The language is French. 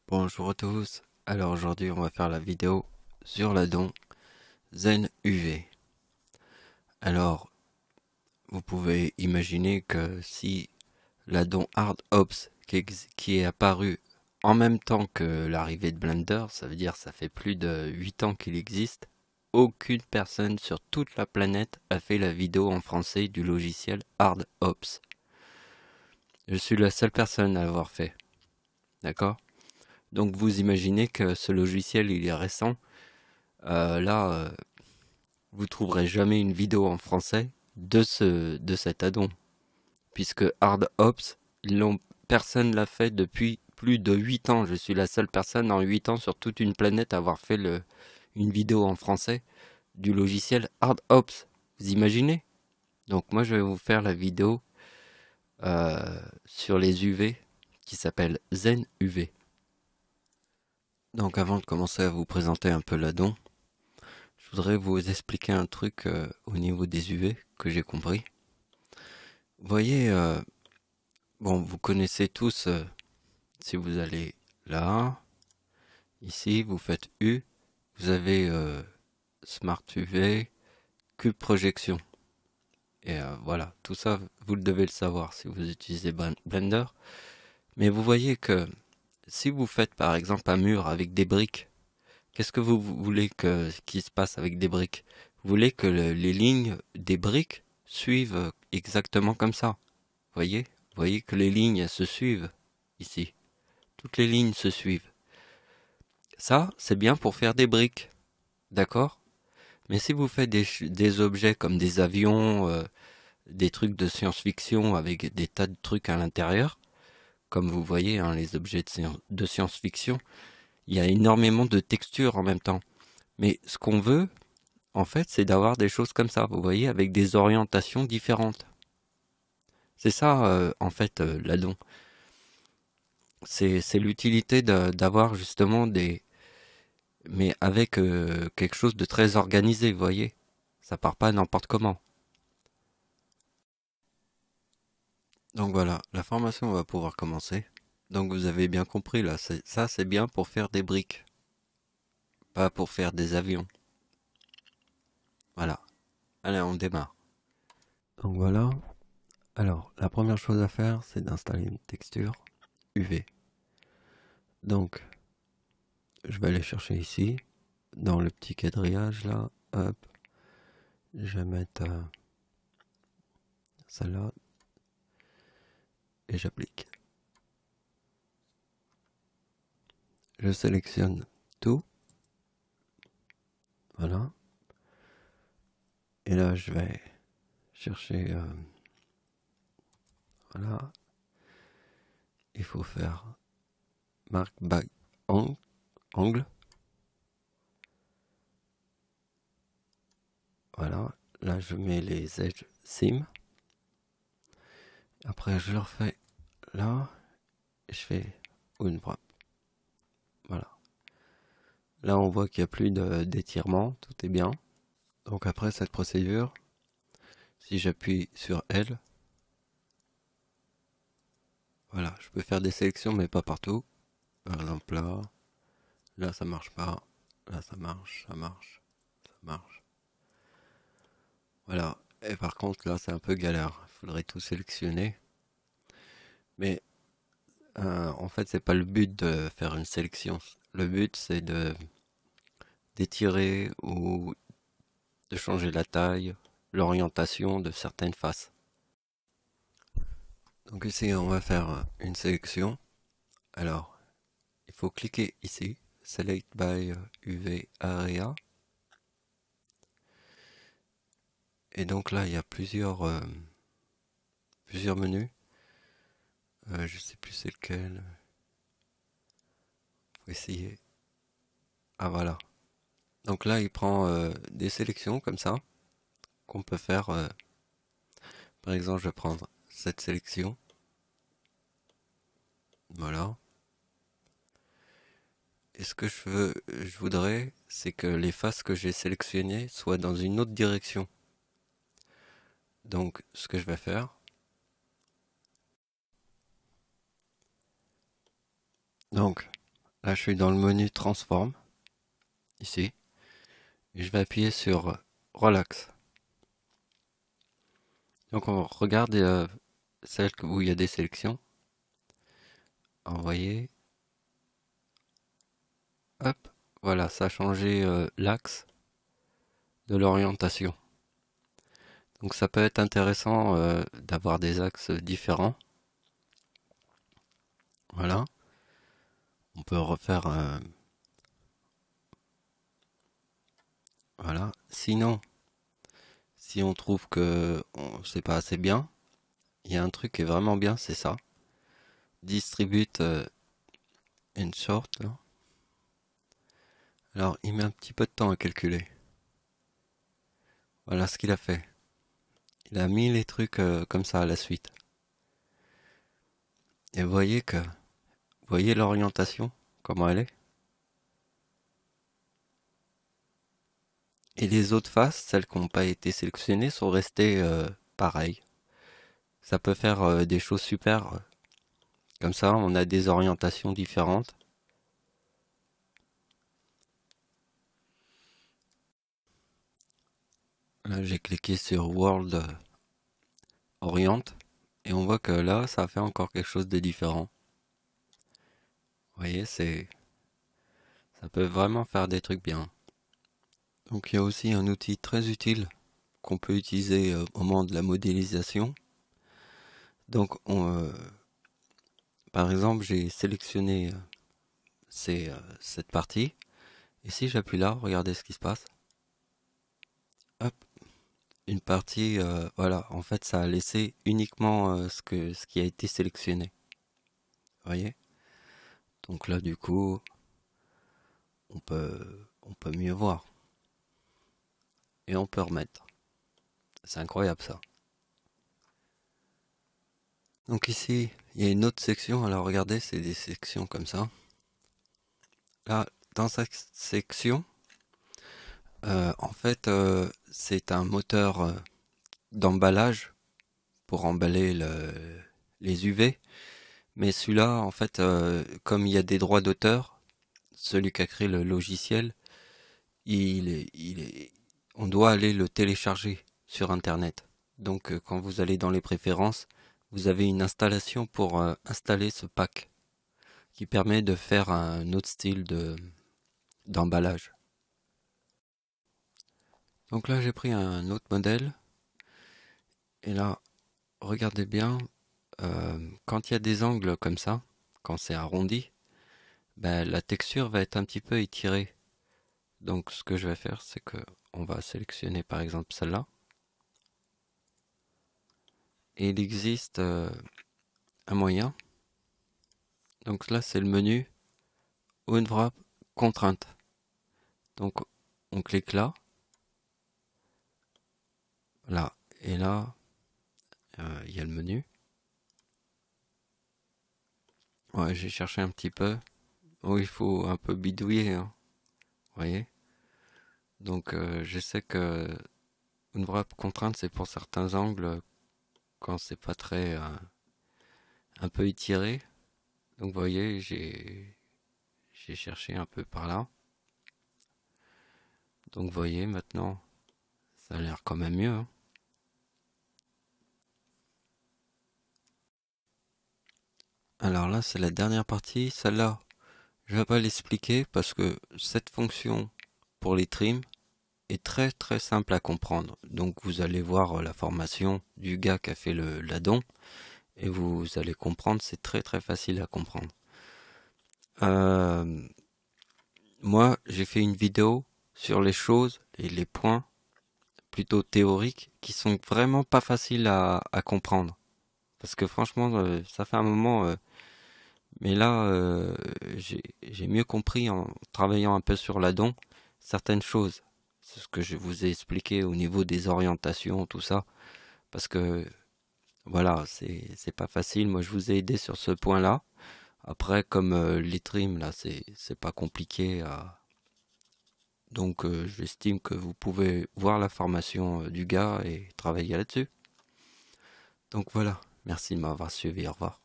Bonjour à tous, alors aujourd'hui on va faire la vidéo sur l'addon Zen UV. Alors vous pouvez imaginer que si l'addon Hard Ops qui est apparu en même temps que l'arrivée de Blender, ça veut dire ça fait plus de 8 ans qu'il existe, aucune personne sur toute la planète a fait la vidéo en français du logiciel Hard Ops. Je suis la seule personne à l'avoir fait, d'accord? Donc vous imaginez que ce logiciel il est récent. Là, vous trouverez jamais une vidéo en français de cet addon, puisque Hard Ops, personne l'a fait depuis plus de 8 ans. Je suis la seule personne en 8 ans sur toute une planète à avoir fait une vidéo en français du logiciel Hard Ops. Vous imaginez? Donc moi je vais vous faire la vidéo sur les UV qui s'appelle Zen UV. Donc avant de commencer à vous présenter un peu l'addon, je voudrais vous expliquer un truc au niveau des UV que j'ai compris. Vous voyez, bon, vous connaissez tous, si vous allez là, ici, vous faites U, vous avez Smart UV, Cube Projection. Et voilà, tout ça, vous devez le savoir si vous utilisez Blender. Mais vous voyez que si vous faites par exemple un mur avec des briques, qu'est-ce que vous voulez qu'il se passe avec des briques? Vous voulez que les lignes des briques suivent exactement comme ça. Vous voyez que les lignes elles se suivent ici. Toutes les lignes se suivent. Ça, c'est bien pour faire des briques, d'accord? Mais si vous faites des objets comme des avions, des trucs de science-fiction avec des tas de trucs à l'intérieur, comme vous voyez, hein, les objets de science-fiction, il y a énormément de textures en même temps. Mais ce qu'on veut, en fait, c'est d'avoir des choses comme ça, vous voyez, avec des orientations différentes. C'est ça, en fait, l'addon. C'est l'utilité d'avoir justement mais avec quelque chose de très organisé, vous voyez. Ça part pas n'importe comment. Donc voilà, la formation va pouvoir commencer. Donc vous avez bien compris là, ça c'est bien pour faire des briques, pas pour faire des avions. Voilà. Allez, on démarre. Donc voilà. Alors, la première chose à faire, c'est d'installer une texture UV. Donc, je vais aller chercher ici, dans le petit quadrillage là. Hop, je vais mettre celle-là et j'applique. Je sélectionne tout. Voilà. Et là, je vais chercher. Voilà. Il faut faire marque back angle. Voilà. Là, je mets les edges sim. Après, je le refais là. Et je fais une wrap. Voilà. Là, on voit qu'il n'y a plus d'étirement. Tout est bien. Donc, après cette procédure, si j'appuie sur L, voilà, je peux faire des sélections, mais pas partout. Par exemple, là, ça marche pas. Là, ça marche, ça marche, ça marche. Voilà. Et par contre, là, c'est un peu galère. Il faudrait tout sélectionner. Mais en fait, c'est pas le but de faire une sélection. Le but, c'est d'étirer ou de changer la taille, l'orientation de certaines faces. Donc ici, on va faire une sélection. Alors, il faut cliquer ici, Select by UV Area. Et donc là, il y a plusieurs menus. Je sais plus c'est lequel. Faut essayer. Ah voilà. Donc là, il prend des sélections comme ça qu'on peut faire. Par exemple, je vais prendre cette sélection. Voilà. Et ce que je voudrais, c'est que les faces que j'ai sélectionnées soient dans une autre direction. Donc, ce que je vais faire, donc Là, je suis dans le menu Transform, ici. Et je vais appuyer sur Relax. Donc, on regarde celle où il y a des sélections. Envoyer. Hop. Voilà, ça a changé l'axe de l'orientation. Donc, ça peut être intéressant d'avoir des axes différents. Voilà. On peut refaire voilà. Sinon, si on trouve que c'est pas assez bien, il y a un truc qui est vraiment bien, c'est ça. Distribute in short. Là. Alors, il met un petit peu de temps à calculer. Voilà ce qu'il a fait. Il a mis les trucs comme ça à la suite. Et vous voyez l'orientation, comment elle est. Et les autres faces, celles qui n'ont pas été sélectionnées, sont restées pareilles. Ça peut faire des choses super. Comme ça, on a des orientations différentes. Là, j'ai cliqué sur World Orient. Et on voit que là, ça fait encore quelque chose de différent. Vous voyez, ça peut vraiment faire des trucs bien. Donc il y a aussi un outil très utile qu'on peut utiliser au moment de la modélisation. Donc par exemple, j'ai sélectionné cette partie. Et si j'appuie là, regardez ce qui se passe. Hop, une partie, voilà, en fait ça a laissé uniquement ce qui a été sélectionné. Vous voyez? Donc là du coup, on peut mieux voir. Et on peut remettre. C'est incroyable ça. Donc ici, il y a une autre section. Alors regardez, c'est des sections comme ça. Là, dans cette section, en fait, c'est un moteur d'emballage pour emballer les UV. Mais celui-là, en fait, comme il y a des droits d'auteur, celui qui a créé le logiciel, on doit aller le télécharger sur Internet. Donc, quand vous allez dans les préférences, vous avez une installation pour installer ce pack qui permet de faire un autre style d'emballage. Donc là, j'ai pris un autre modèle. Et là, regardez bien, quand il y a des angles comme ça, quand c'est arrondi, ben, la texture va être un petit peu étirée. Donc ce que je vais faire, c'est que on va sélectionner par exemple celle-là. Et il existe un moyen. Donc là, c'est le menu Unwrap contrainte. Donc on clique là. Là. Et là, il y a le menu. Ouais, j'ai cherché un petit peu. Oh, il faut un peu bidouiller, hein. Vous voyez? Donc je sais que une vraie contrainte, c'est pour certains angles quand c'est pas très un peu étiré. Donc vous voyez, j'ai cherché un peu par là. Donc vous voyez maintenant, ça a l'air quand même mieux, hein. Alors là, c'est la dernière partie. Celle-là, je vais pas l'expliquer parce que cette fonction pour les trims est très très simple à comprendre. Donc vous allez voir la formation du gars qui a fait l'addon et vous allez comprendre, c'est très très facile à comprendre. Euh, Moi, j'ai fait une vidéo sur les choses et les points plutôt théoriques qui sont vraiment pas faciles à comprendre. Parce que franchement, ça fait un moment, mais là, j'ai mieux compris en travaillant un peu sur l'addon certaines choses. C'est ce que je vous ai expliqué au niveau des orientations, tout ça. Parce que voilà, c'est pas facile. Moi, je vous ai aidé sur ce point-là. Après, comme les trims, là, c'est pas compliqué à. Donc, j'estime que vous pouvez voir la formation du gars et travailler là-dessus. Donc voilà, merci de m'avoir suivi. Au revoir.